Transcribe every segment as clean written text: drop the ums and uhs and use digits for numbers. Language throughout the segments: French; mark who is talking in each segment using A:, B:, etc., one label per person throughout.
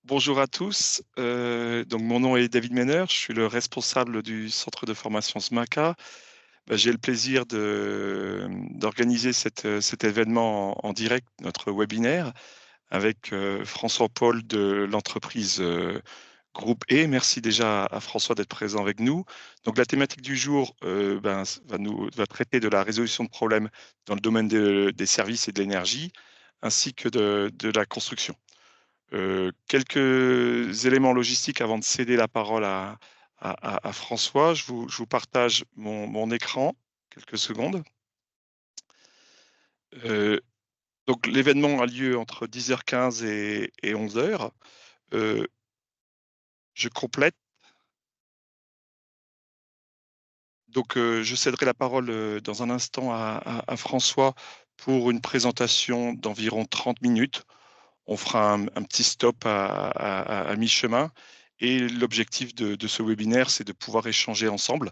A: Bonjour à tous. Donc, mon nom est David Mener, je suis le responsable du centre de formation SMACA. J'ai le plaisir d'organiser cet événement en direct, notre webinaire, avec François-Paul de l'entreprise Groupe E. Merci déjà à François d'être présent avec nous. Donc, la thématique du jour va traiter de la résolution de problèmes dans le domaine des services et de l'énergie, ainsi que de la construction. Quelques éléments logistiques avant de céder la parole à François. Je vous partage mon écran, quelques secondes. Euh, donc, l'événement a lieu entre 10h15 et 11h. Je complète. Donc, je céderai la parole dans un instant à François pour une présentation d'environ 30 minutes. On fera un petit stop à mi-chemin. Et l'objectif de ce webinaire, c'est de pouvoir échanger ensemble.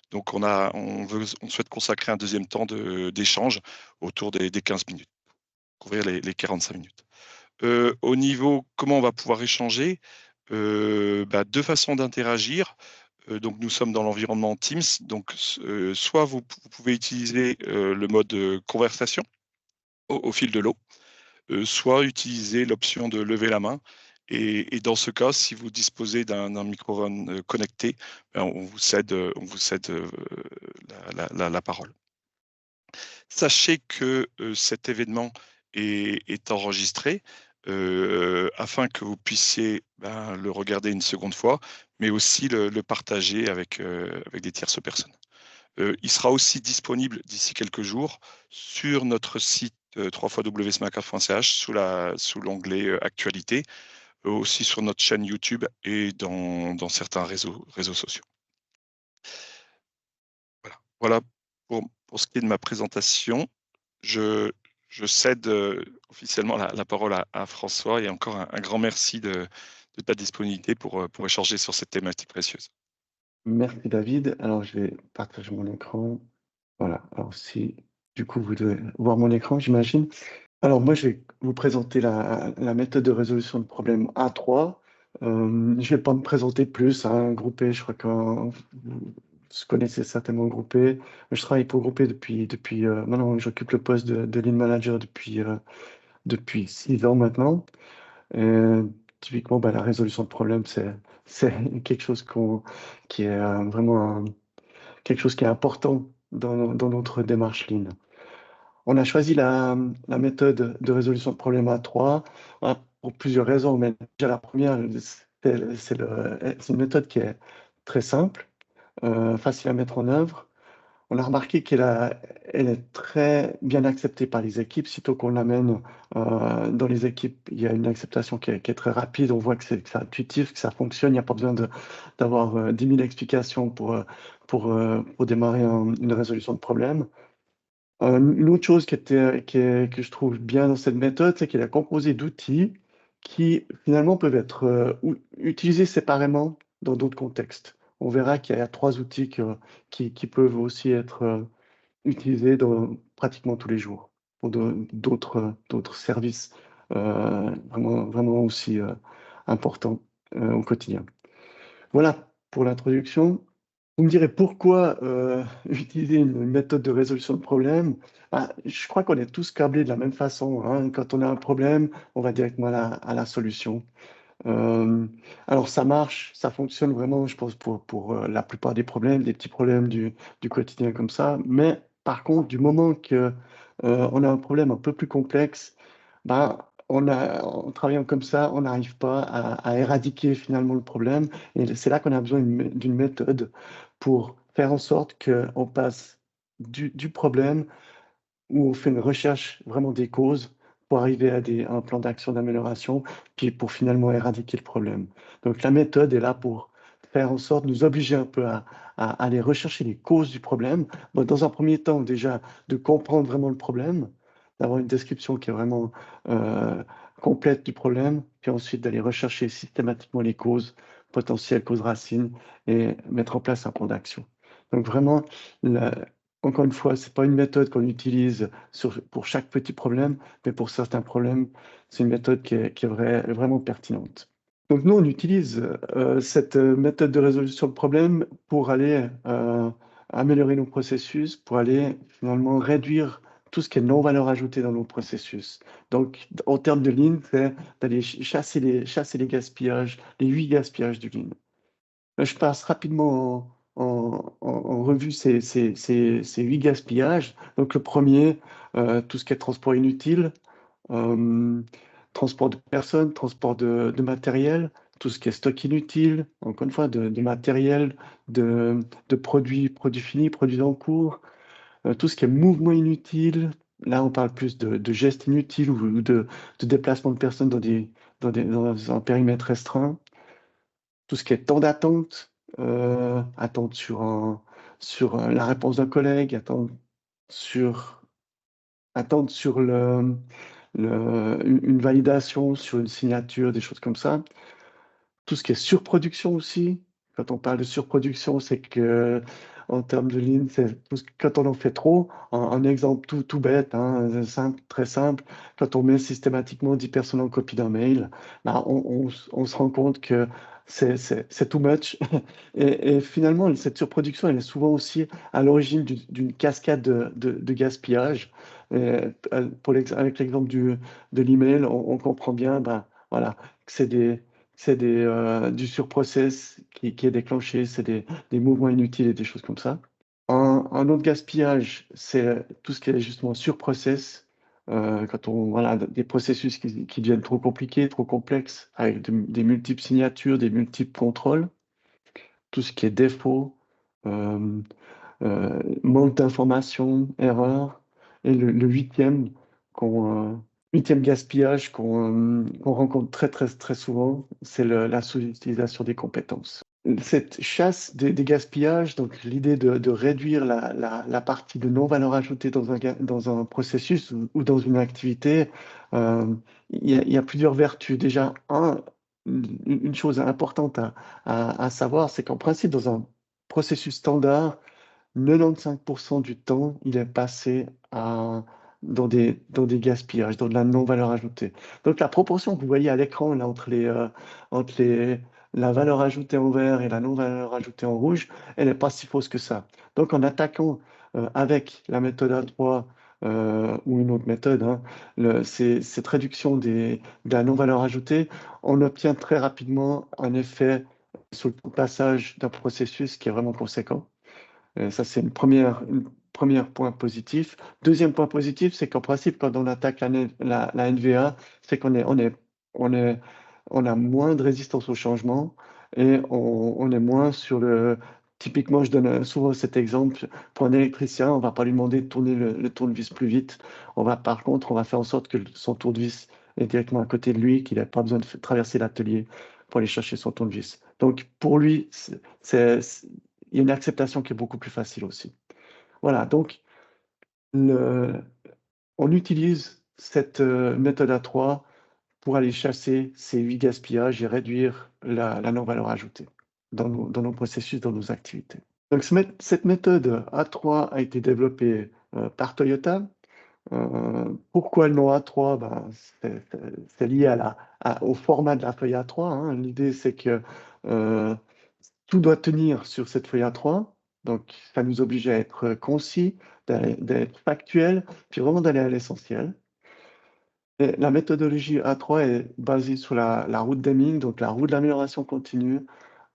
A: Donc, on souhaite consacrer un deuxième temps d'échange autour des 15 minutes, couvrir les 45 minutes. Au niveau, comment on va pouvoir échanger? Deux façons d'interagir. Donc, nous sommes dans l'environnement Teams. Donc, soit vous pouvez utiliser le mode conversation au fil de l'eau, soit utiliser l'option de lever la main. Et dans ce cas, si vous disposez d'un microphone connecté, on vous cède la parole. Sachez que cet événement est enregistré afin que vous puissiez le regarder une seconde fois, mais aussi le partager avec des tierces personnes. Il sera aussi disponible d'ici quelques jours sur notre site www.smaca.ch sous l'onglet Actualité, aussi sur notre chaîne YouTube et dans certains réseaux sociaux. Voilà pour ce qui est de ma présentation. Je cède officiellement la parole à François et encore un grand merci de ta disponibilité pour échanger sur cette thématique précieuse.
B: Merci David. Alors je vais partager mon écran. Voilà. Alors si du coup vous devez voir mon écran, j'imagine. Alors moi je vais vous présenter la méthode de résolution de problème A3. Je vais pas me présenter plus, hein, Groupé, je crois que vous connaissez certainement Groupé. Je travaille pour Groupé depuis maintenant j'occupe le poste de lead manager depuis 6 ans maintenant. Typiquement, la résolution de problème, c'est quelque chose qui est vraiment quelque chose qui est important dans notre démarche Lean. On a choisi la méthode de résolution de problème A3 pour plusieurs raisons. Mais déjà, la première, c'est une méthode qui est très simple, facile à mettre en œuvre. On a remarqué elle est très bien acceptée par les équipes. Sitôt qu'on l'amène dans les équipes, il y a une acceptation qui est très rapide. On voit que c'est intuitif, que ça fonctionne. Il n'y a pas besoin d'avoir 10 000 explications pour démarrer une résolution de problème. Une autre chose que je trouve bien dans cette méthode, c'est qu'elle est composée d'outils qui finalement peuvent être utilisés séparément dans d'autres contextes. On verra qu'il y a 3 outils qui peuvent aussi être utilisés pratiquement tous les jours pour d'autres services vraiment aussi importants au quotidien. Voilà pour l'introduction. Vous me direz pourquoi utiliser une méthode de résolution de problème? Je crois qu'on est tous câblés de la même façon, hein. Quand on a un problème, on va directement à la solution. Alors ça marche, ça fonctionne vraiment, je pense, pour la plupart des problèmes, des petits problèmes du quotidien comme ça. Mais par contre, du moment que on a un problème un peu plus complexe, en travaillant comme ça, on n'arrive pas à éradiquer finalement le problème. Et c'est là qu'on a besoin d'une méthode pour faire en sorte qu'on passe du problème où on fait une recherche vraiment des causes pour arriver à un plan d'action d'amélioration, puis pour finalement éradiquer le problème. Donc la méthode est là pour faire en sorte de nous obliger un peu à aller rechercher les causes du problème. Bon, dans un premier temps, déjà, de comprendre vraiment le problème, d'avoir une description qui est vraiment complète du problème, puis ensuite d'aller rechercher systématiquement les causes potentielles, causes racines, et mettre en place un plan d'action. Donc vraiment, encore une fois, c'est pas une méthode qu'on utilise pour chaque petit problème, mais pour certains problèmes, c'est une méthode qui est vraiment pertinente. Donc nous, on utilise cette méthode de résolution de problème pour aller améliorer nos processus, pour aller finalement réduire tout ce qui est non-valeur ajoutée dans nos processus. Donc, en termes de Lean, c'est d'aller chasser les gaspillages, les 8 gaspillages du Lean. Je passe rapidement en revue ces 8 gaspillages. Donc, le premier, tout ce qui est transport inutile, euh, transport de personnes, transport de matériel, tout ce qui est stock inutile, encore une fois, de matériel, de produits finis, produits en cours, tout ce qui est mouvement inutile. Là, on parle plus de gestes inutiles ou de déplacement de personnes dans un périmètre restreint. Tout ce qui est temps d'attente, attente sur la réponse d'un collègue, sur, attendre sur une validation, sur une signature, des choses comme ça. Tout ce qui est surproduction aussi. Quand on parle de surproduction, c'est que en termes de ligne, c'est quand on en fait trop. Un exemple tout bête, hein, simple, très simple. Quand on met systématiquement 10 personnes en copie d'un mail, bah, on se rend compte que c'est too much. Et finalement, cette surproduction, elle est souvent aussi à l'origine d'une cascade de gaspillage. Avec l'exemple de l'email, on comprend bien, bah, voilà, que du surprocess qui est déclenché, c'est des mouvements inutiles et des choses comme ça. Un autre gaspillage, c'est tout ce qui est justement surprocess, quand voilà, des processus qui deviennent trop compliqués, trop complexes, avec des multiples signatures, des multiples contrôles, tout ce qui est défaut, euh, manque d'informations, erreurs. Et le huitième gaspillage qu'on rencontre très souvent, c'est la sous-utilisation des compétences. Cette chasse des gaspillages, donc l'idée de réduire la partie de non-valeur ajoutée dans un processus ou dans une activité, euh, il y a plusieurs vertus. Déjà, une chose importante à savoir, c'est qu'en principe, dans un processus standard, 95% du temps, il est passé dans des gaspillages, dans de la non-valeur ajoutée. Donc la proportion que vous voyez à l'écran là, entre la valeur ajoutée en vert et la non-valeur ajoutée en rouge, elle n'est pas si fausse que ça. Donc en attaquant avec la méthode A3 ou une autre méthode, hein, cette réduction de la non-valeur ajoutée, on obtient très rapidement un effet sur le passage d'un processus qui est vraiment conséquent. Ça, c'est une première point positif. Deuxième point positif, c'est qu'en principe, quand on attaque la NVA, c'est on est, on a moins de résistance au changement et on est moins sur le. Typiquement, je donne souvent cet exemple. Pour un électricien, on ne va pas lui demander de tourner le tournevis plus vite. Par contre, on va faire en sorte que son tournevis est directement à côté de lui, qu'il n'ait pas besoin de traverser l'atelier pour aller chercher son tournevis. Donc, pour lui, il y a une acceptation qui est beaucoup plus facile aussi. Voilà, donc le- on utilise cette méthode A3 pour aller chasser ces 8 gaspillages et réduire la non-valeur ajoutée dans nos processus, dans nos activités. Donc cette méthode A3 a été développée par Toyota. Pourquoi le nom A3? Ben, c'est lié au format de la feuille A3, hein. L'idée, c'est que euh, tout doit tenir sur cette feuille A3. Donc, ça nous oblige à être concis, d'être factuel, puis vraiment d'aller à l'essentiel. Et la méthodologie A3 est basée sur la route Deming, donc la roue de l'amélioration continue,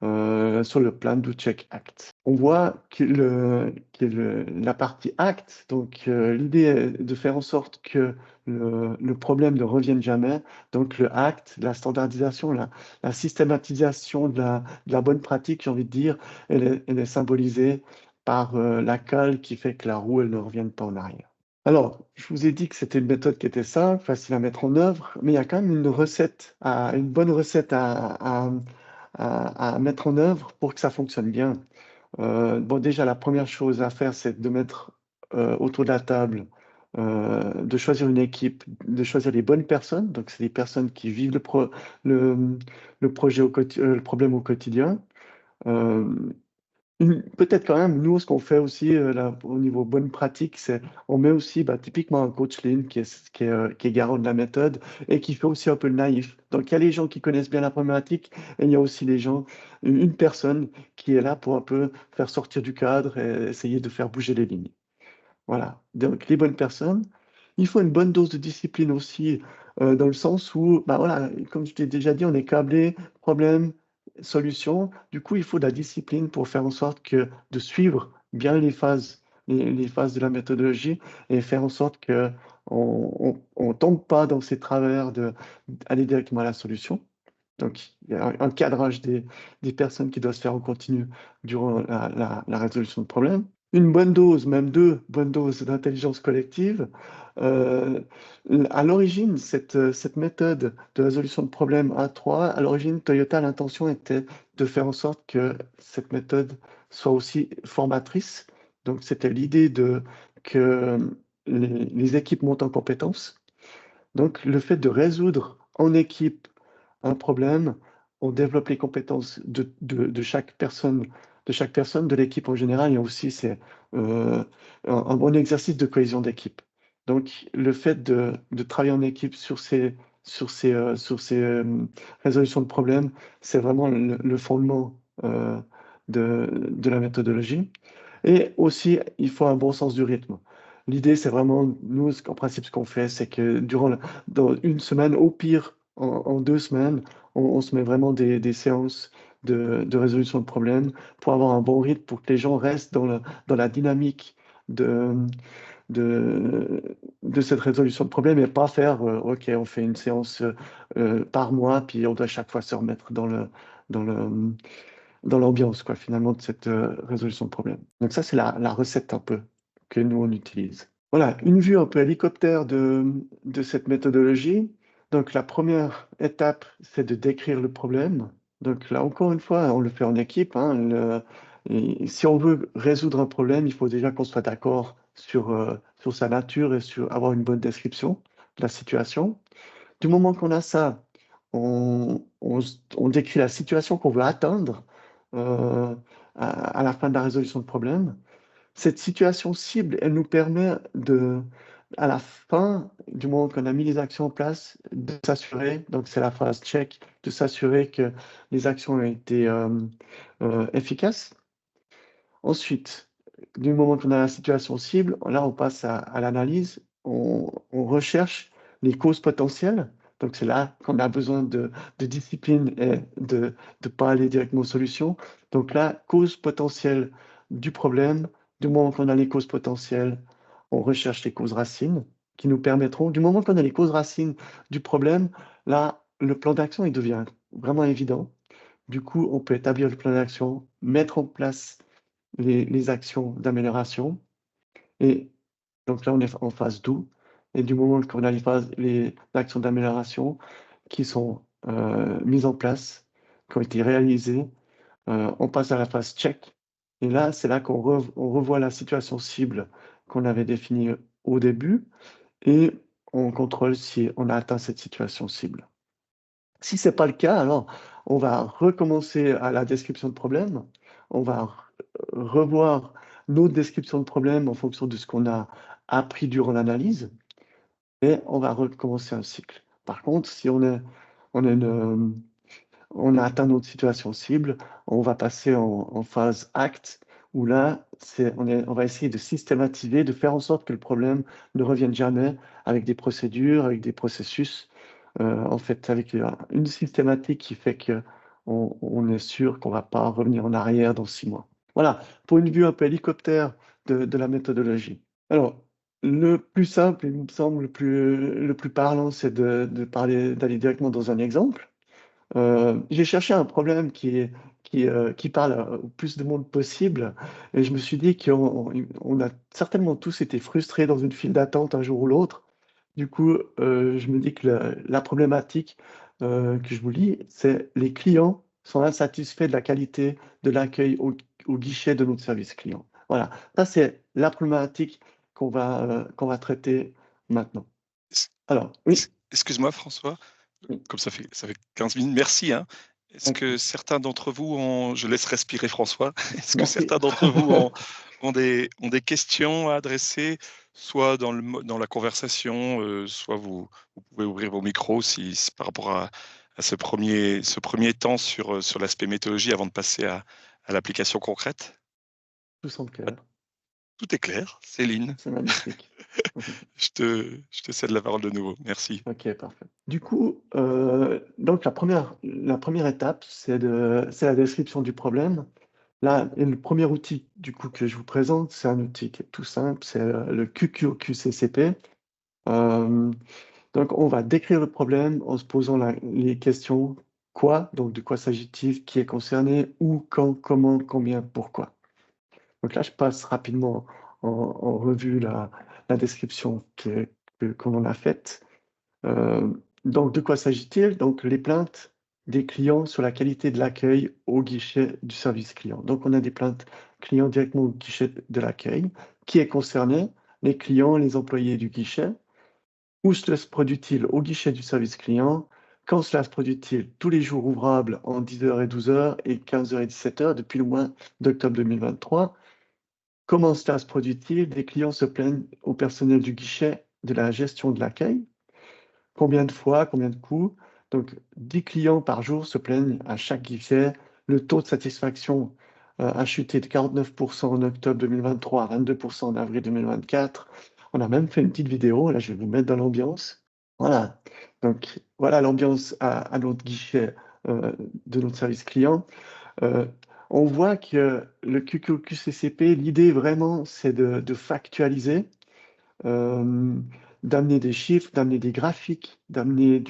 B: sur le plan do check act. On voit la partie act, donc l'idée est de faire en sorte que le problème ne revienne jamais. Donc le act, la standardisation, la systématisation de la bonne pratique, j'ai envie de dire, elle est symbolisée par la cale qui fait que la roue, elle ne revienne pas en arrière. Alors, je vous ai dit que c'était une méthode qui était simple, facile à mettre en œuvre, mais il y a quand même une bonne recette à mettre en œuvre pour que ça fonctionne bien. Bon, déjà, la première chose à faire, c'est de mettre autour de la table, de choisir une équipe, de choisir les bonnes personnes. Donc, c'est des personnes qui vivent le projet le problème au quotidien. Euh, Peut-être quand même, nous, ce qu'on fait aussi là, au niveau bonne pratique, c'est on met aussi typiquement un coach lean qui est garant de la méthode et qui fait aussi un peu le naïf. Donc, il y a les gens qui connaissent bien la problématique et il y a aussi les gens, une personne qui est là pour un peu faire sortir du cadre et essayer de faire bouger les lignes. Voilà. Donc, les bonnes personnes. Il faut une bonne dose de discipline aussi, dans le sens où, voilà, comme je t'ai déjà dit, on est câblé, problème, solution. Du coup, il faut de la discipline pour faire en sorte de suivre bien les phases de la méthodologie et faire en sorte que on tombe pas dans ces travers d'aller directement à la solution. Donc, il y a un cadrage des personnes qui doivent se faire en continu durant la résolution de problèmes. Une bonne dose, même deux bonnes doses d'intelligence collective. Euh, à l'origine, cette méthode de résolution de problèmes A3, à l'origine, Toyota, l'intention était de faire en sorte que cette méthode soit aussi formatrice. Donc, c'était l'idée que les équipes montent en compétences. Donc, le fait de résoudre en équipe un problème, on développe les compétences de chaque personne, de l'équipe en général, et aussi c'est un bon exercice de cohésion d'équipe. Donc, le fait de travailler en équipe sur ces résolutions de problèmes, c'est vraiment le fondement de la méthodologie. Et aussi, il faut un bon sens du rythme. L'idée, c'est vraiment, nous, en principe, ce qu'on fait, c'est que dans une semaine, au pire, en 2 semaines, on se met vraiment des séances de résolution de problèmes pour avoir un bon rythme, pour que les gens restent dans la dynamique de, de, de cette résolution de problème et pas faire, OK, on fait une séance par mois, puis on doit chaque fois se remettre dans le, dans l'ambiance, quoi, finalement, de cette résolution de problème. Donc ça, c'est la recette un peu que nous, on utilise. Voilà, une vue un peu hélicoptère de cette méthodologie. Donc la première étape, c'est de décrire le problème. Donc là, encore une fois, on le fait en équipe, hein. Et si on veut résoudre un problème, il faut déjà qu'on soit d'accord sur sa nature et sur avoir une bonne description de la situation. Du moment qu'on a ça, on décrit la situation qu'on veut atteindre euh, à la fin de la résolution de problème. Cette situation cible, elle nous permet à la fin, du moment qu'on a mis les actions en place, de s'assurer, donc c'est la phase check, de s'assurer que les actions ont été efficaces. Ensuite, du moment qu'on a la situation cible, là, on passe à l'analyse, on recherche les causes potentielles. Donc, c'est là qu'on a besoin de discipline et de ne pas aller directement aux solutions. Donc, là, cause potentielle du problème, du moment qu'on a les causes potentielles, on recherche les causes racines qui nous permettront, du moment qu'on a les causes racines du problème, là, le plan d'action, il devient vraiment évident. Du coup, on peut établir le plan d'action, mettre en place les actions d'amélioration. Et donc là, on est en phase do. Et du moment qu'on a les actions d'amélioration qui sont mises en place, qui ont été réalisées, on passe à la phase check. Et là, c'est là on revoit la situation cible qu'on avait définie au début et on contrôle si on a atteint cette situation cible. Si ce n'est pas le cas, alors on va recommencer à la description de problème. On va revoir nos descriptions de problème en fonction de ce qu'on a appris durant l'analyse et on va recommencer un cycle. Par contre, si on a on a atteint notre situation cible, on va passer en phase acte où là, on va essayer de systématiser, de faire en sorte que le problème ne revienne jamais avec des procédures, avec des processus, en fait, avec une systématique qui fait que on est sûr qu'on ne va pas revenir en arrière dans 6 mois. Voilà, pour une vue un peu hélicoptère de la méthodologie. Alors, le plus simple, il me semble, le plus parlant, c'est d'aller directement dans un exemple. J'ai cherché un problème qui parle au plus de monde possible et je me suis dit qu'on a certainement tous été frustrés dans une file d'attente un jour ou l'autre. Du coup, je me dis que la problématique que je vous lis, c'est les clients sont insatisfaits de la qualité de l'accueil au guichet de notre service client. Voilà, ça c'est la problématique qu'on va traiter maintenant.
A: Es-
B: Alors, oui,
A: Excuse-moi, François,
B: oui.
A: comme ça fait 15 minutes, merci, hein. Est-ce que certains d'entre vous ont, je laisse respirer François, est-ce que
B: Merci.
A: certains d'entre vous ont des questions à adresser, soit dans la conversation, soit vous pouvez ouvrir vos micros si par rapport à ce premier temps sur l'aspect méthodologie avant de passer à l'application concrète?
B: Tout semble
A: Ah,
B: clair.
A: tout est clair, Céline.
B: C'est magnifique.
A: Je te cède la parole de nouveau. Merci.
B: OK, parfait. Du coup, donc la première étape, c'est la description du problème. Là et le premier outil, du coup, que je vous présente, c'est un outil qui est tout simple, c'est, le QQQCCP. Hem, donc on va décrire le problème en se posant les questions: «Quoi?» donc de quoi s'agit-il? Qui est concerné? Où? Quand? Comment? Combien? Pourquoi? Donc là, je passe rapidement en revue la description qu'on en a faite. Donc de quoi s'agit-il? Donc les plaintes des clients sur la qualité de l'accueil au guichet du service client. Donc on a des plaintes clients directement au guichet de l'accueil. Qui est concerné? Les clients, les employés du guichet. Où cela se produit-il? Au guichet du service client. Quand cela se produit-il? Tous les jours ouvrables en 10h et 12h et 15h et 17h depuis le mois d'octobre 2023. Comment cela se produit-il? Des clients se plaignent au personnel du guichet de la gestion de l'accueil. Combien de fois? Combien de coups? Donc 10 clients par jour se plaignent à chaque guichet. Le taux de satisfaction, a chuté de 49 en octobre 2023 à 22 en avril 2024. On a même fait une petite vidéo, là je vais vous mettre dans l'ambiance. Voilà, donc voilà l'ambiance à notre guichet, de notre service client. Heu, on voit que le QQQCCP, l'idée vraiment, c'est de factualiser, hem, d'amener des chiffres, d'amener des graphiques, d'amener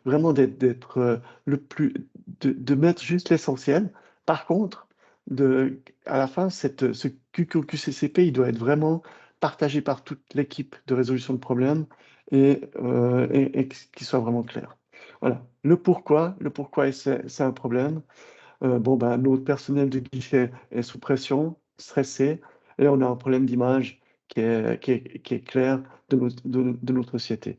B: vraiment d'être, le plus de mettre juste l'essentiel. Par contre, à la fin, ce QQQCCP, il doit être vraiment partagé par toute l'équipe de résolution de problèmes et qu'il soit vraiment clair. Voilà. Le pourquoi c'est un problème. Bon, ben, notre personnel de guichet est sous pression, stressé et on a un problème d'image qui est clair de notre société.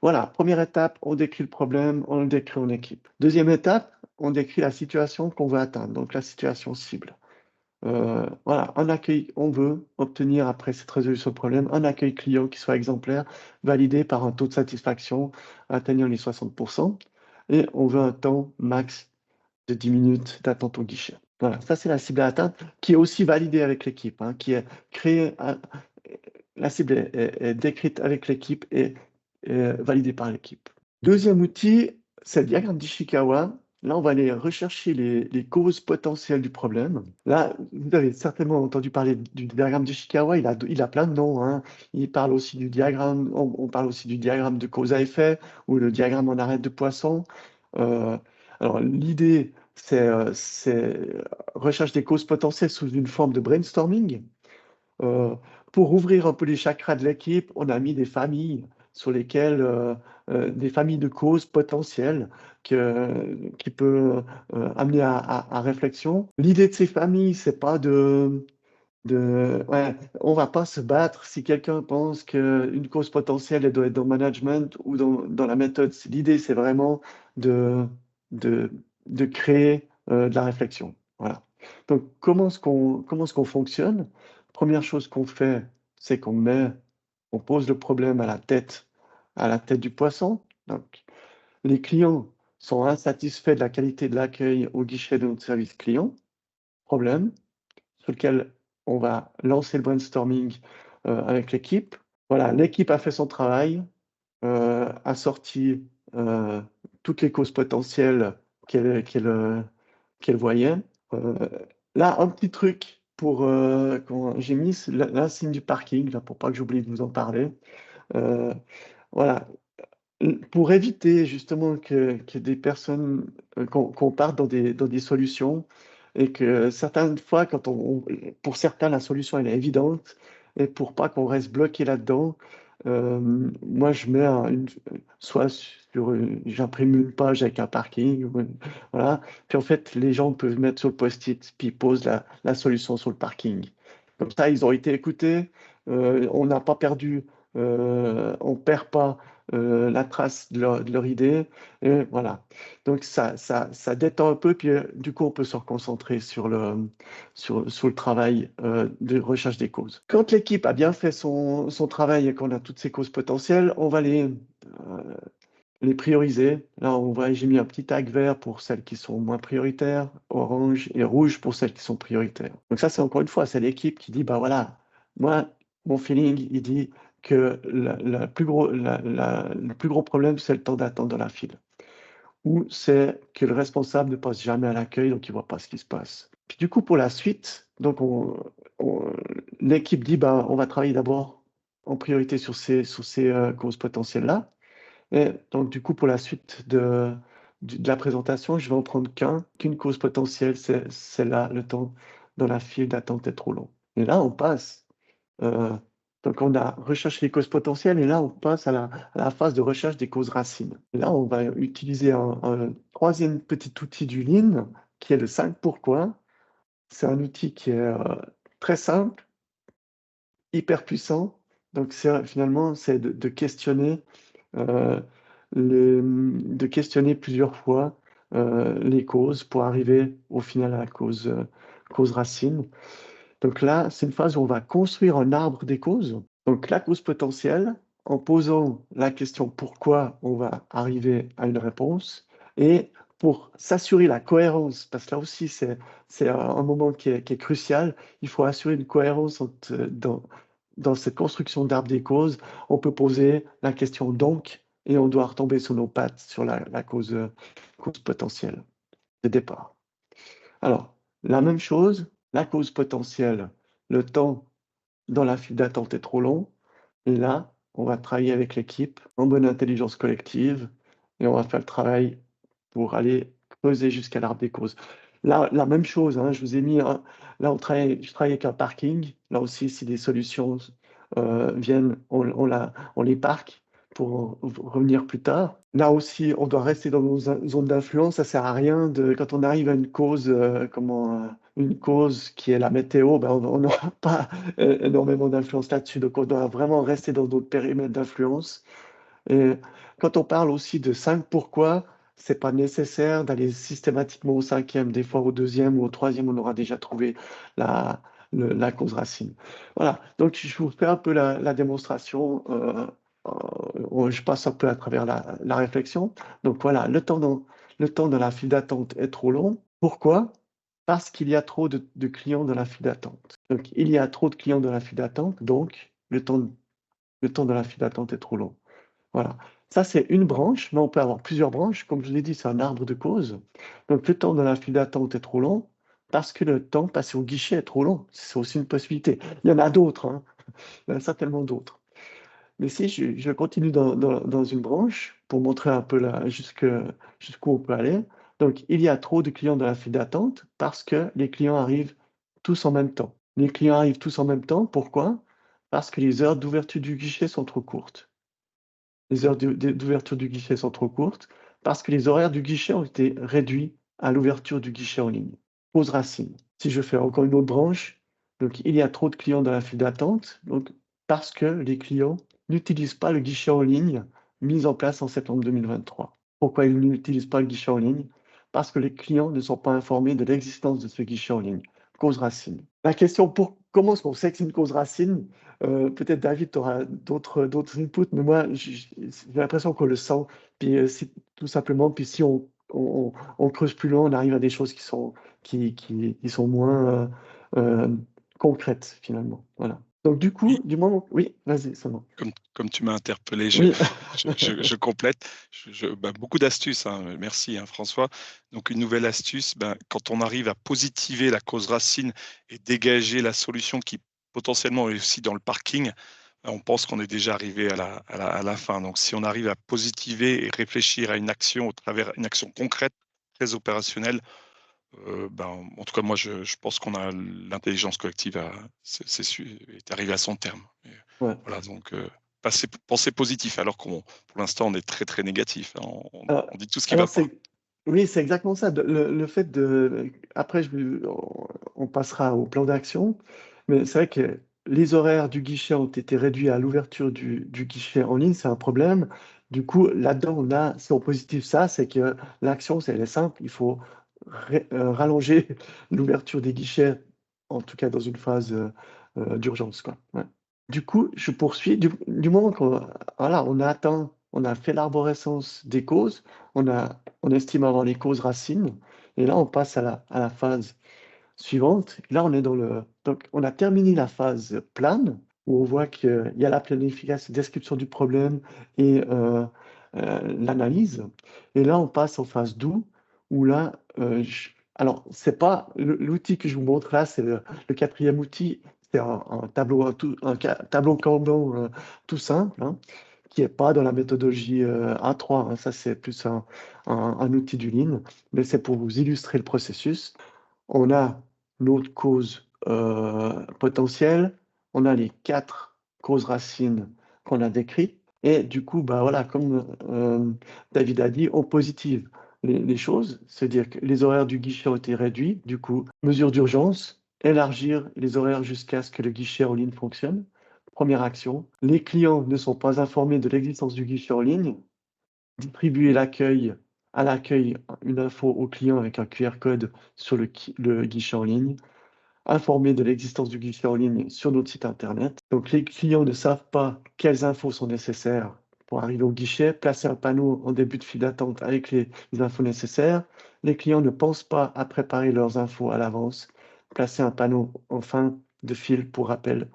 B: Voilà, première étape, on décrit le problème, on le décrit en équipe. Deuxième étape, on décrit la situation qu'on veut atteindre, donc la situation cible. Voilà, un accueil on veut obtenir après cette résolution de problème, un accueil client qui soit exemplaire, validé par un taux de satisfaction atteignant les 60 et on veut un temps max de 10 minutes d'attente au guichet. Voilà, ça c'est la cible à atteindre, qui est aussi validée avec l'équipe, hein, qui est créée la cible est décrite avec l'équipe et validée par l'équipe. Deuxième outil, c'est le diagramme d'Ishikawa. Là, on va aller rechercher les causes potentielles du problème. Là, vous avez certainement entendu parler du diagramme d'Ishikawa, il a plein de noms, hein. Il parle aussi du diagramme, on parle aussi du diagramme de cause à effet ou le diagramme en arête de poisson. Alors l'idée, c'est recherche des causes potentielles sous une forme de brainstorming. Heu, pour ouvrir un peu les chakras de l'équipe, on a mis des familles sur lesquelles, des familles de causes potentielles qui peut, amener à réflexion. L'idée de ces familles, c'est pas ouais, on va pas se battre si quelqu'un pense qu'une cause potentielle, elle doit être dans le management ou dans la méthode. L'idée, c'est vraiment de de de créer, de la réflexion. Voilà. Donc comment est-ce qu'on fonctionne? Première chose qu'on fait, c'est on pose le problème à la tête du poisson. Donc les clients sont insatisfaits de la qualité de l'accueil au guichet de notre service client. Problème sur lequel on va lancer le brainstorming, avec l'équipe. Voilà, l'équipe a fait son travail, a sorti, heu, toutes les causes potentielles qu'elle voyait. Heu, là, un petit truc comment j'ai mis l'insigne du parking, là, pour pas que j'oublie de vous en parler. Heu, voilà, pour éviter justement que des personnes, qu'on parte dans des solutions et que certaines fois quand pour certains la solution elle est évidente et pour pas qu'on reste bloqué là-dedans, moi je mets soit j'imprime une page avec un parking ou voilà. Puis en fait les gens peuvent mettre sur le post-it, puis ils posent la solution sur le parking. Comme ça ils ont été écoutés, on n'a pas perdu, on perd pas la trace de leur idée, et voilà. Donc ça détend un peu, puis du coup, on peut se reconcentrer sur le travail de recherche des causes. Quand l'équipe a bien fait son travail et qu'on a toutes ces causes potentielles, on va les prioriser. Là, on voit, j'ai mis un petit tag vert pour celles qui sont moins prioritaires, orange et rouge pour celles qui sont prioritaires. Donc ça, c'est encore une fois, c'est l'équipe qui dit, bah voilà, moi, mon feeling, il dit que le plus gros problème, c'est le temps d'attente dans la file. Ou c'est que le responsable ne passe jamais à l'accueil, donc il ne voit pas ce qui se passe. Puis du coup, pour la suite, donc l'équipe dit, bah, on va travailler d'abord en priorité sur ces causes potentielles-là. Et donc, du coup, pour la suite de la présentation, je vais en prendre qu'une cause potentielle, c'est là, le temps dans la file d'attente est trop long. Et là, on passe. euh, donc, on a recherché les causes potentielles et là, on passe à la phase de recherche des causes racines. Et là, on va utiliser un troisième petit outil du Lean qui est le 5 pourquoi. C'est un outil qui est très simple, hyper puissant. Donc, finalement, c'est de questionner euh, de questionner plusieurs fois les causes pour arriver au final à la cause racine. Donc là, c'est une phase où on va construire un arbre des causes. Donc la cause potentielle, en posant la question pourquoi, on va arriver à une réponse. Et pour s'assurer la cohérence, parce que là aussi c'est un moment qui est crucial, il faut assurer une cohérence dans cette construction d'arbre des causes. On peut poser la question donc, et on doit retomber sur nos pattes sur la cause potentielle de départ. Alors, la même chose, la cause potentielle, le temps dans la file d'attente est trop long. Et là, on va travailler avec l'équipe en bonne intelligence collective et on va faire le travail pour aller creuser jusqu'à l'arbre des causes. Là, la même chose, hein, je vous ai mis, là, je travaille avec un parking. Là aussi, si des solutions viennent, on les parque pour revenir plus tard. Là aussi, on doit rester dans nos zones d'influence. Ça sert à rien quand on arrive à une cause, une cause qui est la météo, ben, on n'aura pas énormément d'influence là-dessus. Donc, on doit vraiment rester dans notre périmètre d'influence. Et quand on parle aussi de 5 pourquoi, c'est pas nécessaire d'aller systématiquement au cinquième. Des fois, au deuxième ou au troisième, on aura déjà trouvé la, la cause racine. Voilà. Donc, je vous fais un peu la démonstration. Je passe un peu à travers la réflexion. Donc, voilà, le temps dans la file d'attente est trop long. Pourquoi? Parce qu'il y a trop de clients dans la file d'attente. Donc, il y a trop de clients dans la file d'attente, donc le temps de la file d'attente est trop long. Voilà. Ça, c'est une branche, mais on peut avoir plusieurs branches. Comme je vous l'ai dit, c'est un arbre de cause. Donc, le temps de la file d'attente est trop long parce que le temps passé au guichet est trop long. C'est aussi une possibilité. Il y en a d'autres, hein. Il y en a certainement d'autres. Mais si je continue dans une branche pour montrer un peu jusqu'où on peut aller. Donc, il y a trop de clients dans la file d'attente parce que les clients arrivent tous en même temps. Les clients arrivent tous en même temps. Pourquoi? Parce que les heures d'ouverture du guichet sont trop courtes. Les heures d'ouverture du guichet sont trop courtes parce que les horaires du guichet ont été réduits à l'ouverture du guichet en ligne. Cause racine. Si je fais encore une autre branche, donc il y a trop de clients dans la file d'attente, donc parce que les clients n'utilisent pas le guichet en ligne mis en place en septembre 2023. Pourquoi ils n'utilisent pas le guichet en ligne? Parce que les clients ne sont pas informés de l'existence de ce guichet en ligne. Cause racine. La question comment est-ce qu'on sait que c'est une cause racine? Peut-être David, tu auras d'autres inputs, mais moi, j'ai l'impression qu'on le sent. Puis tout simplement, puis si on creuse plus loin, on arrive à des choses qui sont moins concrètes, finalement. Voilà. Donc, du coup,
A: Oui,
B: du moment. Oui, vas-y, c'est bon.
A: comme tu m'as interpellé,
B: Oui.
A: je complète. Beaucoup d'astuces, hein. Merci, hein, François. Donc, une nouvelle astuce, quand on arrive à positiver la cause racine et dégager la solution qui potentiellement est aussi dans le parking, on pense qu'on est déjà arrivé à la fin. Donc, si on arrive à positiver et réfléchir à une action au travers une action concrète, très opérationnelle, en tout cas, moi, je pense qu'on a l'intelligence collective est arrivée à son terme. Et
B: Ouais.
A: voilà, donc penser positif, alors pour l'instant, on est très, très négatif, hein.
B: Alors,
A: On dit tout ce qui ne va
B: alors,
A: pas.
B: oui, c'est exactement ça. Le fait de. Après, on passera au plan d'action, mais c'est vrai que les horaires du guichet ont été réduits à l'ouverture du guichet en ligne, c'est un problème. Du coup, là-dedans, on a, si on positive ça, c'est que l'action, elle est simple, il faut rallonger l'ouverture des guichets, en tout cas dans une phase d'urgence, quoi. Ouais. Du coup, je poursuis. Du moment qu'on voilà, on a atteint, on a fait l'arborescence des causes, on estime avoir les causes racines, et là, on passe à la phase suivante. Là, on est donc, on a terminé la phase plane, où on voit qu'il y a la planification, description du problème et l'analyse. Et là, on passe en phase do, où là, alors, c'est pas l'outil que je vous montre là, c'est le quatrième outil. C'est un tableau, tableau Kanban tout simple, hein, qui n'est pas dans la méthodologie A3, hein. Ça, c'est plus un outil du Lean, mais c'est pour vous illustrer le processus. On a notre cause potentielle, on a les 4 causes racines qu'on a décrites, et du coup, bah voilà, comme David a dit, on positive les choses, c'est-à-dire que les horaires du guichet ont été réduits, du coup, mesure d'urgence, élargir les horaires jusqu'à ce que le guichet en ligne fonctionne. Première action, les clients ne sont pas informés de l'existence du guichet en ligne, distribuer à l'accueil une info au client avec un QR code sur le guichet en ligne, informer de l'existence du guichet en ligne sur notre site internet. Donc les clients ne savent pas quelles infos sont nécessaires pour arriver au guichet, placer un panneau en début de file d'attente avec les infos nécessaires. Les clients ne pensent pas à préparer leurs infos à l'avance, placer un panneau en fin de file pour rappel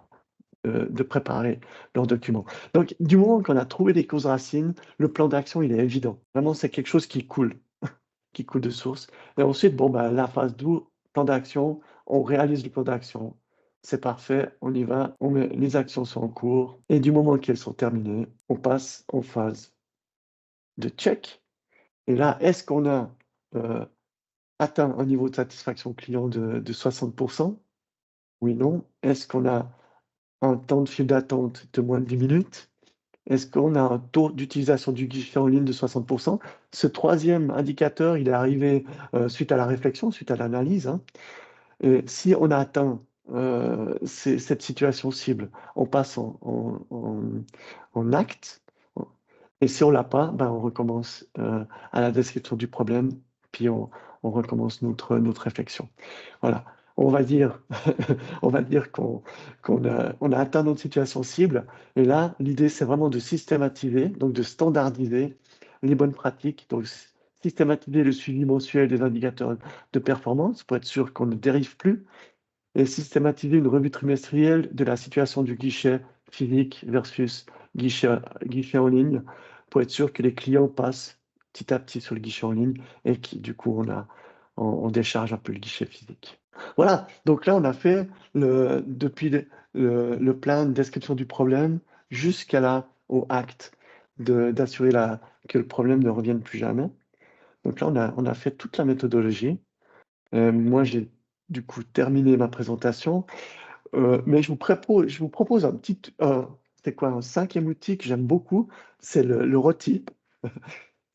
B: de préparer leurs documents. Donc, du moment qu'on a trouvé les causes racines, le plan d'action, il est évident. Vraiment, c'est quelque chose qui coule de source. Et ensuite, bon, bah, la phase 2, plan d'action, on réalise le plan d'action. C'est parfait, on y va, les actions sont en cours. Et du moment qu'elles sont terminées, on passe en phase de check. Et là, est-ce qu'on a atteint un niveau de satisfaction client de 60%? Oui, non. Est-ce qu'on a un temps de file d'attente de moins de 10 minutes? Est-ce qu'on a un taux d'utilisation du guichet en ligne de 60%? Ce troisième indicateur, il est arrivé suite à la réflexion, suite à l'analyse, hein. Et si on a atteint cette situation cible, on passe en acte. Et si on l'a pas, ben on recommence à la description du problème, puis on recommence notre réflexion. Voilà. On va dire, on va dire on a atteint notre situation cible. Et là, l'idée, c'est vraiment de systématiser, donc de standardiser les bonnes pratiques. Donc, systématiser le suivi mensuel des indicateurs de performance pour être sûr qu'on ne dérive plus, et systématiser une revue trimestrielle de la situation du guichet physique versus guichet en ligne pour être sûr que les clients passent petit à petit sur le guichet en ligne et que du coup on décharge un peu le guichet physique. Voilà, donc là on a fait depuis le plan de description du problème au acte d'assurer que le problème ne revienne plus jamais. Donc là on a fait toute la méthodologie. Moi, j'ai du coup terminé ma présentation, mais je vous propose c'est quoi, un cinquième outil que j'aime beaucoup, c'est le ROTI.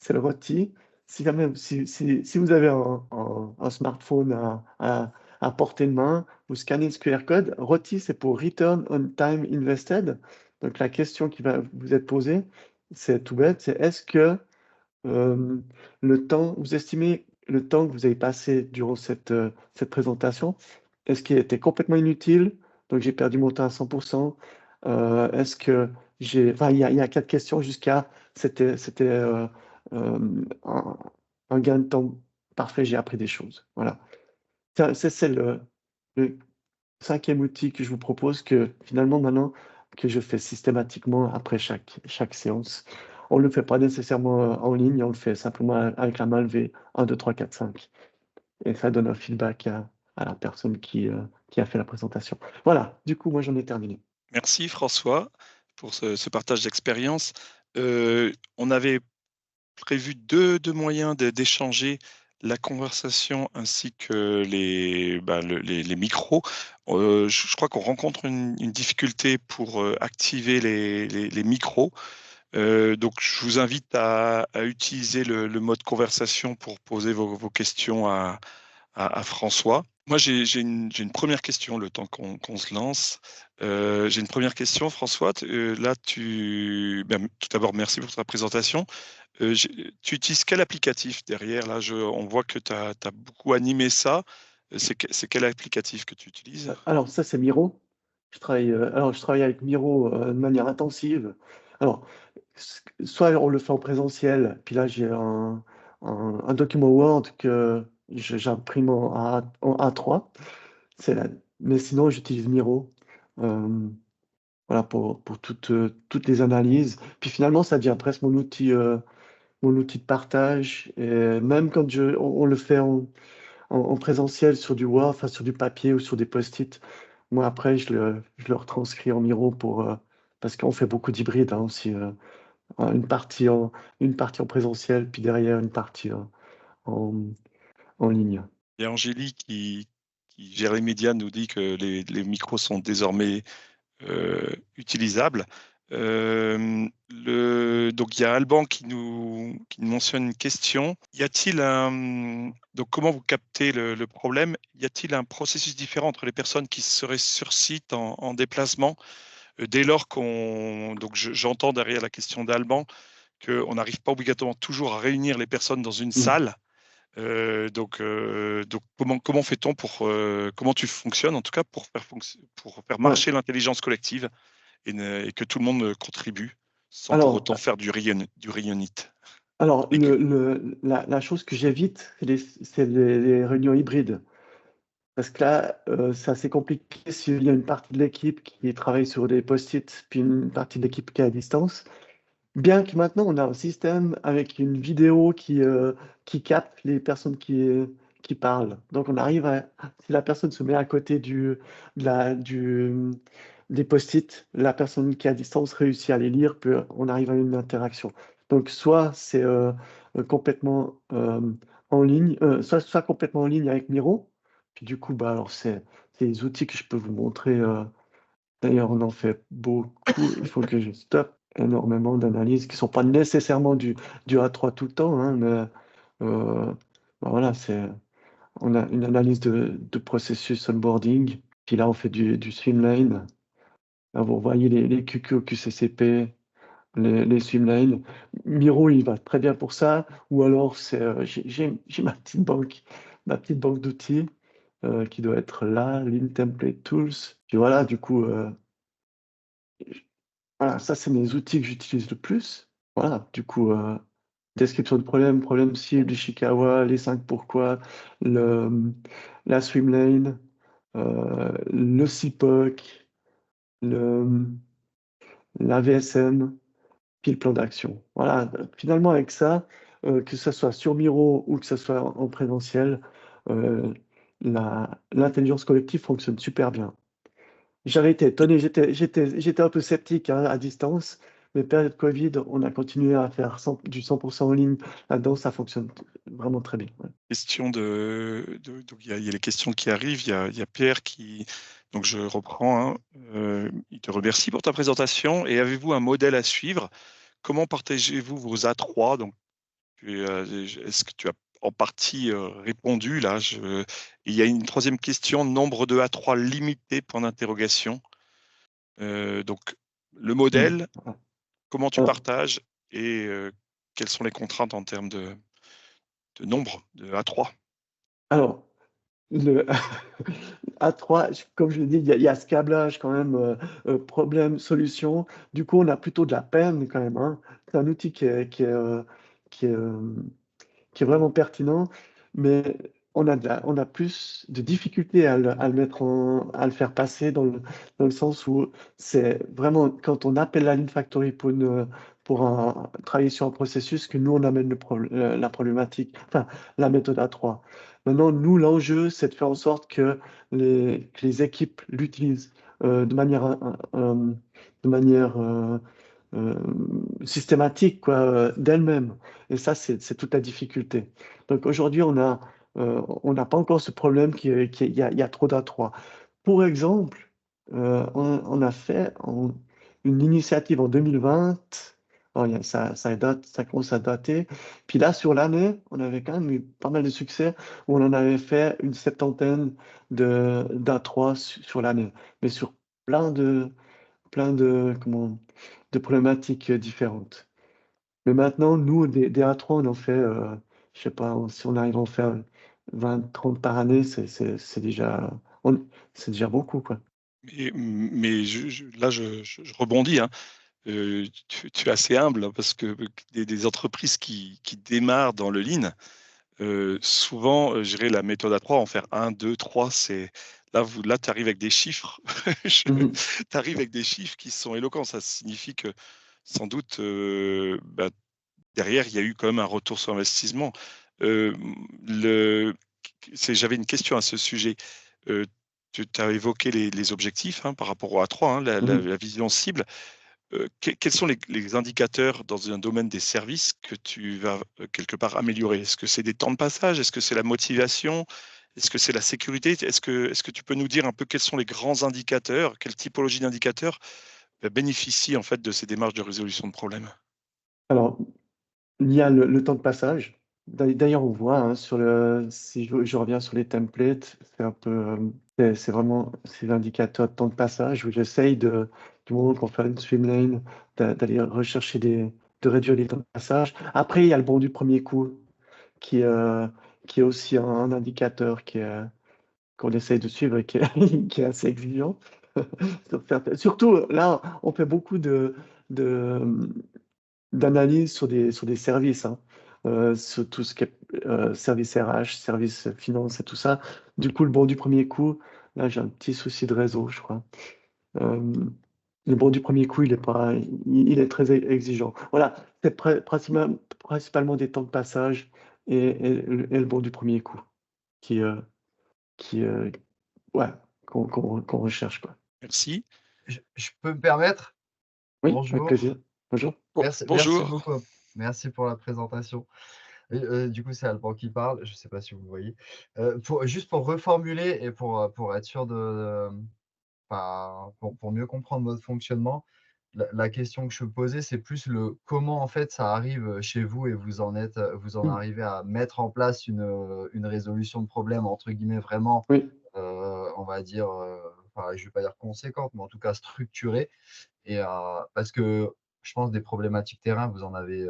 B: C'est le ROTI. Si jamais, si vous avez un smartphone à portée de main, vous scannez ce QR code. ROTI, c'est pour Return on Time Invested. Donc la question qui va vous être posée, c'est tout bête, c'est est-ce que euh, vous estimez le temps que vous avez passé durant cette présentation, est-ce qu'il était complètement inutile? Donc j'ai perdu mon temps à 100%. Est-ce que enfin, il y a 4 questions jusqu'à c'était un, un gain de temps parfait, j'ai appris des choses. Voilà. C'est le cinquième outil que je vous propose, que finalement maintenant que je fais systématiquement après chaque séance. On ne le fait pas nécessairement en ligne, on le fait simplement avec la main levée, 1, 2, 3, 4, 5. Et ça donne un feedback à la personne qui a fait la présentation. Voilà, du coup, moi j'en ai terminé.
A: Merci François pour ce partage d'expérience. On avait prévu deux moyens d'échanger la conversation ainsi que les micros. Je crois qu'on rencontre une difficulté pour activer les micros. Donc, je vous invite à utiliser le mode conversation pour poser vos questions à François. Moi, j'ai une première question, le temps qu'on se lance. J'ai une première question, François. Là, tout d'abord, merci pour ta présentation. Tu utilises quel applicatif derrière? Là, on voit que tu as beaucoup animé ça. C'est quel applicatif que tu utilises?
B: Alors ça, c'est Miro. Je travaille avec Miro de manière intensive. Alors, soit on le fait en présentiel, puis là, j'ai un document Word que j'imprime en A3. Mais sinon, j'utilise Miro. Euh, voilà, pour toutes les analyses. Puis finalement, ça devient presque mon outil de partage. Et même quand on le fait en présentiel sur du Word, enfin sur du papier ou sur des post-it, moi après, je le retranscris en Miro parce qu'on fait beaucoup d'hybrides hein, aussi. Une partie une partie en présentiel, puis derrière une partie en, en ligne.
A: Et Angélie, qui gère les médias, nous dit que les micros sont désormais utilisable. Donc il y a Alban qui nous mentionne une question. Y a-t-il donc comment vous captez le problème? Y a-t-il un processus différent entre les personnes qui seraient sur site en déplacement dès lors donc j'entends derrière la question d'Alban qu'on n'arrive pas obligatoirement toujours à réunir les personnes dans une
B: Mm.
A: salle. Donc comment fait-on comment tu fonctionnes en tout cas pour faire
B: Ouais.
A: marcher l'intelligence collective et que tout le monde contribue sans pour
B: Alors,
A: autant faire du rayonnite.
B: alors
A: Et que-
B: la chose que j'évite, c'est les réunions hybrides. Parce que là, c'est assez compliqué s'il y a une partie de l'équipe qui travaille sur des post-it, puis une partie de l'équipe qui est à distance. Bien que maintenant, on a un système avec une vidéo qui capte les personnes qui parlent. Donc, on arrive si la personne se met à côté de des post-it, la personne qui est à distance réussit à les lire, puis on arrive à une interaction. Donc, soit c'est complètement en ligne, soit complètement en ligne avec Miro. Puis du coup, bah, alors c'est des outils que je peux vous montrer. D'ailleurs, on en fait beaucoup. Il faut que je stoppe énormément d'analyses qui ne sont pas nécessairement du A3 tout le temps, hein, mais bah voilà, on a une analyse de processus onboarding. Puis là, on fait du swimlane. Là, vous voyez les QQ, QCCP, les swimlanes. Miro, il va très bien pour ça. Ou alors, j'ai ma petite banque d'outils qui doit être là, Lean Template Tools. Puis voilà, du coup. Voilà, ça, c'est mes outils que j'utilise le plus. Voilà, du coup, description de problème, problème cible, Ishikawa, les 5 pourquoi, la swimlane, le CPOC, le, la VSM, puis le plan d'action. Voilà, finalement, avec ça, que ce soit sur Miro ou que ce soit en présentiel, euh, l'intelligence collective fonctionne super bien. J'avais été étonné, j'étais un peu sceptique hein, à distance, mais période Covid, on a continué à faire du 100% en ligne. Là-dedans, ça fonctionne vraiment très bien. Ouais.
A: Question donc il y a les questions qui arrivent. Il y a Pierre donc je reprends. Hein. Il te remercie pour ta présentation. Et avez-vous un modèle à suivre? Comment partagez-vous vos A3? Donc, est-ce que tu as en partie répondu là? Il y a une troisième question, nombre de A3 limité, point d'interrogation. Donc, le
B: Hmm.
A: modèle, comment tu
B: Alors,
A: partages et quelles sont les contraintes en termes de nombre de A3?
B: alors, le A3, comme je l'ai dit, il y a ce câblage quand même, problème, solution. Du coup, on a plutôt de la peine quand même. Hein. C'est un outil qui est, qui est vraiment pertinent, mais on a plus de difficultés à le mettre à le faire passer dans le sens où c'est vraiment quand on appelle la Lean Factory travailler sur un processus que nous on amène la problématique, enfin la méthode A3. Maintenant, nous, l'enjeu, c'est de faire en sorte que les équipes l'utilisent de manière euh, systématique quoi, d'elles-mêmes. Et ça, c'est toute la difficulté. Donc aujourd'hui, on n'a pas encore ce problème il y a trop d'A3. Pour exemple, on a fait une initiative en 2020. Alors, ça commence à dater. Puis là, sur l'année, on avait quand même eu pas mal de succès où on en avait fait une septantaine d'A3 sur l'année, mais sur plein de de problématiques différentes. Mais maintenant, nous, des A3, on en fait, je sais pas, si on arrive à en faire 20, 30 par année, c'est déjà, c'est déjà beaucoup, quoi.
A: Mais là, je rebondis, hein. Tu es assez humble, hein, parce que des entreprises qui démarrent dans le lean, souvent, je dirais la méthode à 3, en faire un, 2, 3, c'est là, tu arrives avec des chiffres.
B: Mhm.
A: Tu arrives avec des chiffres qui sont éloquents. Ça signifie que sans doute, derrière, il y a eu quand même un retour sur investissement. Euh, le, J'avais une question à ce sujet. Euh, Tu as évoqué les objectifs, hein, par rapport au A3, hein,
B: Mhm.
A: la vision cible. Quels sont les indicateurs dans un domaine des services que tu vas quelque part améliorer? Est-ce que c'est des temps de passage? Est-ce que c'est la motivation? Est-ce que c'est la sécurité? Est-ce que tu peux nous dire un peu quels sont les grands indicateurs? Quelle typologie d'indicateurs bénéficient en fait de ces démarches de résolution de problèmes?
B: Alors, il y a le temps de passage. D'ailleurs, on voit, hein, si je reviens sur les templates, c'est un peu, c'est vraiment, c'est l'indicateur de temps de passage où j'essaye du moment qu'on fait une swim lane, d'aller rechercher de réduire les temps de passage. Après, il y a le bon du premier coup qui, euh, qui est aussi un indicateur qu'on essaye de suivre et qui est, qui est assez exigeant. Surtout, là, on fait beaucoup de, d'analyse sur des services, hein, sur tout ce qui est service RH, service finance et tout ça. Du coup, le bon du premier coup, là, j'ai un petit souci de réseau, je crois. Euh, le bon du premier coup, il est pas, il est très exigeant. Voilà, c'est principalement des temps de passage et le bon du premier coup qui, qui ouais, qu'on recherche, quoi.
A: Merci.
C: Je peux me permettre?
B: Oui, avec
C: Bonjour.
B: plaisir. Bonjour.
C: Merci
A: Bonjour.
C: beaucoup. Merci pour la présentation. Et, du coup, c'est Alban qui parle. Je ne sais pas si vous voyez. Juste pour reformuler et pour être sûr enfin, pour mieux comprendre votre fonctionnement, la question que je me posais, c'est plus le comment en fait ça arrive chez vous et vous en
B: Hmm.
C: arrivez à mettre en place une résolution de problème entre guillemets vraiment,
B: Oui.
C: on va dire, enfin, je ne vais pas dire conséquente, mais en tout cas structurée. Et parce que je pense des problématiques terrain, vous en avez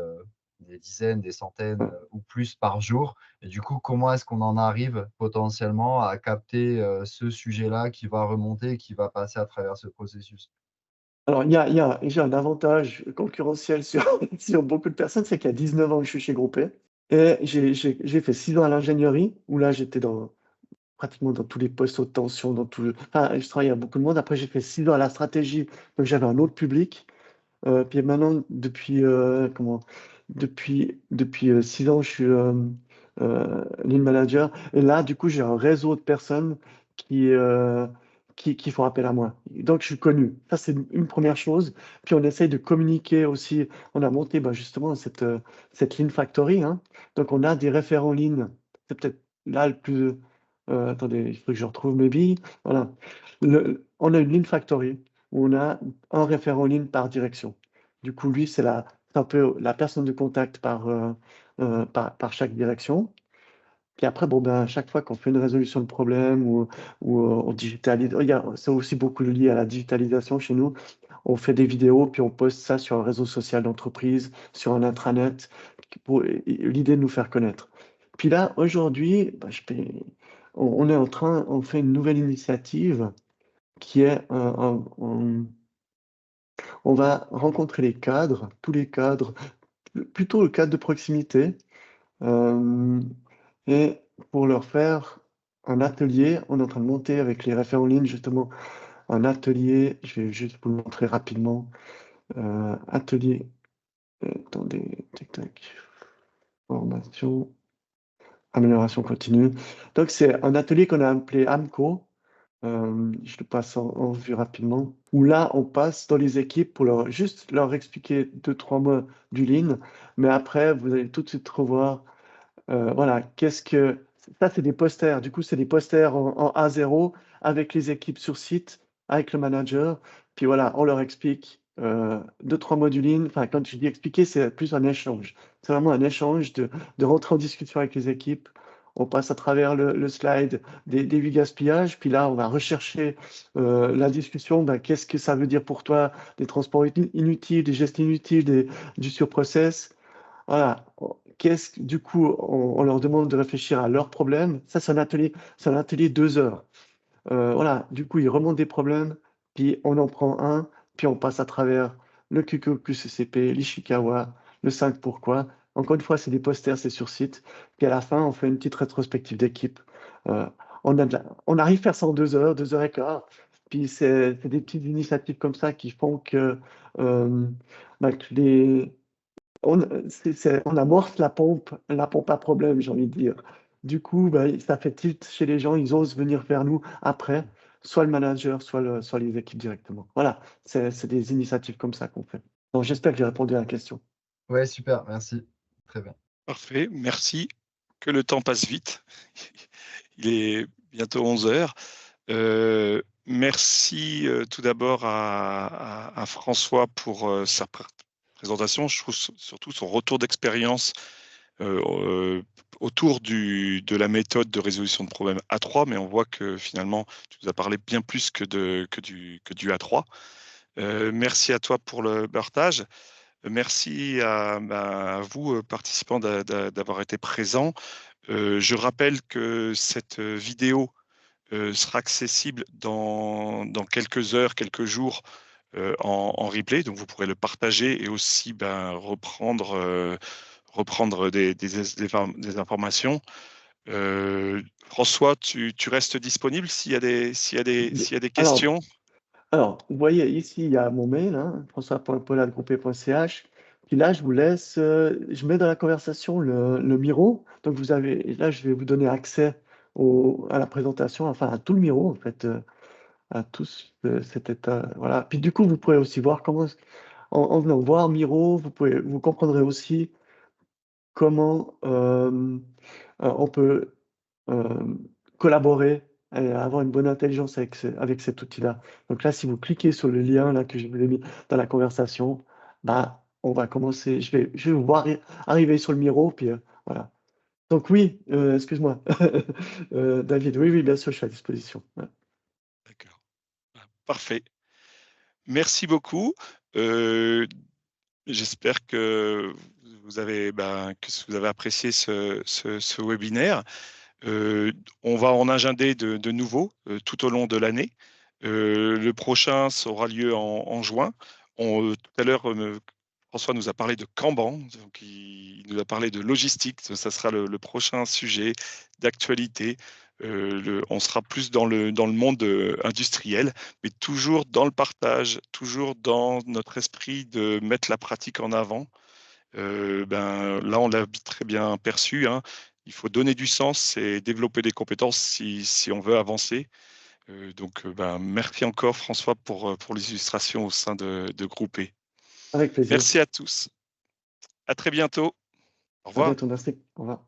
C: des dizaines, des centaines ou plus par jour. Et du coup, comment est-ce qu'on en arrive potentiellement à capter ce sujet-là qui va remonter, qui va passer à travers ce processus?
B: Alors, j'ai un avantage concurrentiel sur, sur beaucoup de personnes, c'est qu'il y a 19 ans que je suis chez Groupé. Et j'ai fait 6 ans à l'ingénierie, où là, j'étais pratiquement dans tous les postes haute tension, enfin, je travaillais à beaucoup de monde. Après, j'ai fait 6 ans à la stratégie, donc j'avais un autre public. Puis maintenant, depuis 6 ans, je suis lead manager. Et là, du coup, j'ai un réseau de personnes qui, euh, qui font appel à moi. Donc, je suis connu. Ça, c'est une première chose. Puis, on essaye de communiquer aussi. On a monté justement cette Lean Factory, hein. Donc, on a des référents Lean. C'est peut-être là le plus. Attendez, il faut que je retrouve mes billes. Voilà. On a une Lean Factory où on a un référent ligne par direction. Du coup, lui, c'est un peu la personne de contact par chaque direction. Puis après, bon, ben, à chaque fois qu'on fait une résolution de problème ou on digitalise, c'est aussi beaucoup lié à la digitalisation chez nous. On fait des vidéos, puis on poste ça sur un réseau social d'entreprise, sur un intranet, pour l'idée de nous faire connaître. Puis là, aujourd'hui, on est on fait une nouvelle initiative qui est on va rencontrer les cadres, tous les cadres, plutôt le cadre de proximité, euh, et pour leur faire un atelier, on est en train de monter avec les référents en ligne justement un atelier, je vais juste vous le montrer rapidement, atelier, attendez, tac, tac, formation, amélioration continue. Donc c'est un atelier qu'on a appelé AMCO. Je le passe en vue rapidement. Où là, on passe dans les équipes pour juste leur expliquer 2, 3 mots du Lean. Mais après, vous allez tout de suite revoir. Voilà, ça, c'est des posters. Du coup, c'est des posters en A0 avec les équipes sur site, avec le manager. Puis voilà, on leur explique. 2-3 modules. Enfin, quand je dis expliquer, c'est plus un échange. C'est vraiment un échange de rentrer en discussion avec les équipes. On passe à travers le slide des gaspillages, puis là, on va rechercher la discussion. Ben, qu'est-ce que ça veut dire pour toi, des transports inutiles, des gestes inutiles, du surprocess? Voilà. Du coup, on leur demande de réfléchir à leurs problèmes. Ça, c'est un atelier 2 heures. Voilà, du coup, ils remontent des problèmes, puis on en prend un, puis on passe à travers le QQQCCP, l'Ishikawa, le 5 pourquoi. Encore une fois, c'est des posters, c'est sur site. Puis à la fin, on fait une petite rétrospective d'équipe. Euh, on arrive à faire ça en 2 heures, 2 heures et quart. Puis c'est des petites initiatives comme ça qui font euh, que on amorce la pompe à problème, j'ai envie de dire. Du coup, ben, ça fait tilt chez les gens, ils osent venir vers nous après, soit le manager, soit les équipes directement. Voilà, c'est des initiatives comme ça qu'on fait. Donc, j'espère que j'ai répondu à la question.
C: Ouais, super, merci. Très bien.
A: Parfait, merci. Que le temps passe vite. Il est bientôt 11 heures. Merci tout d'abord à François pour sa présentation. Je trouve surtout son retour d'expérience autour de la méthode de résolution de problèmes A3, mais on voit que finalement, tu nous as parlé bien plus que du A3. Merci à toi pour le partage. Merci à vous, participants, d'avoir été présents. Je rappelle que cette vidéo sera accessible dans quelques heures, quelques jours en replay. Donc, vous pourrez le partager et aussi reprendre des informations. François, tu restes disponible s'il y a des
B: Alors,
A: questions?
B: vous voyez ici, il y a mon mail, hein, françois.paul@groupé.ch. Puis là, je vous laisse, je mets dans la conversation le Miro. Donc, là, je vais vous donner accès à la présentation, enfin à tout le Miro, en fait, à tous cet état. Voilà. Puis du coup, vous pourrez aussi voir en venant voir Miro, vous comprendrez aussi comment on peut euh, collaborer et avoir une bonne intelligence avec cet outil-là. Donc là, si vous cliquez sur le lien là, que je vous ai mis dans la conversation, bah, on va commencer. Je vais vous voir arriver sur le Miro, puis voilà. Donc oui, excuse-moi, David, oui, oui, bien sûr, je suis à disposition. Ouais.
A: D'accord. Parfait. Merci beaucoup. J'espère que vous avez apprécié ce webinaire. On va en agender de nouveau tout au long de l'année. Le prochain aura lieu en juin. Tout à l'heure, François nous a parlé de Kanban, donc il nous a parlé de logistique. Ça sera le prochain sujet d'actualité. On sera plus dans le monde industriel, mais toujours dans le partage, toujours dans notre esprit de mettre la pratique en avant. Là, on l'a très bien perçu, hein. Il faut donner du sens et développer des compétences si on veut avancer. Merci encore François pour les illustrations au sein de Groupe E.
B: Avec plaisir.
A: Merci à tous. À très bientôt. Au
B: À
A: revoir.
B: bientôt, merci. Au revoir.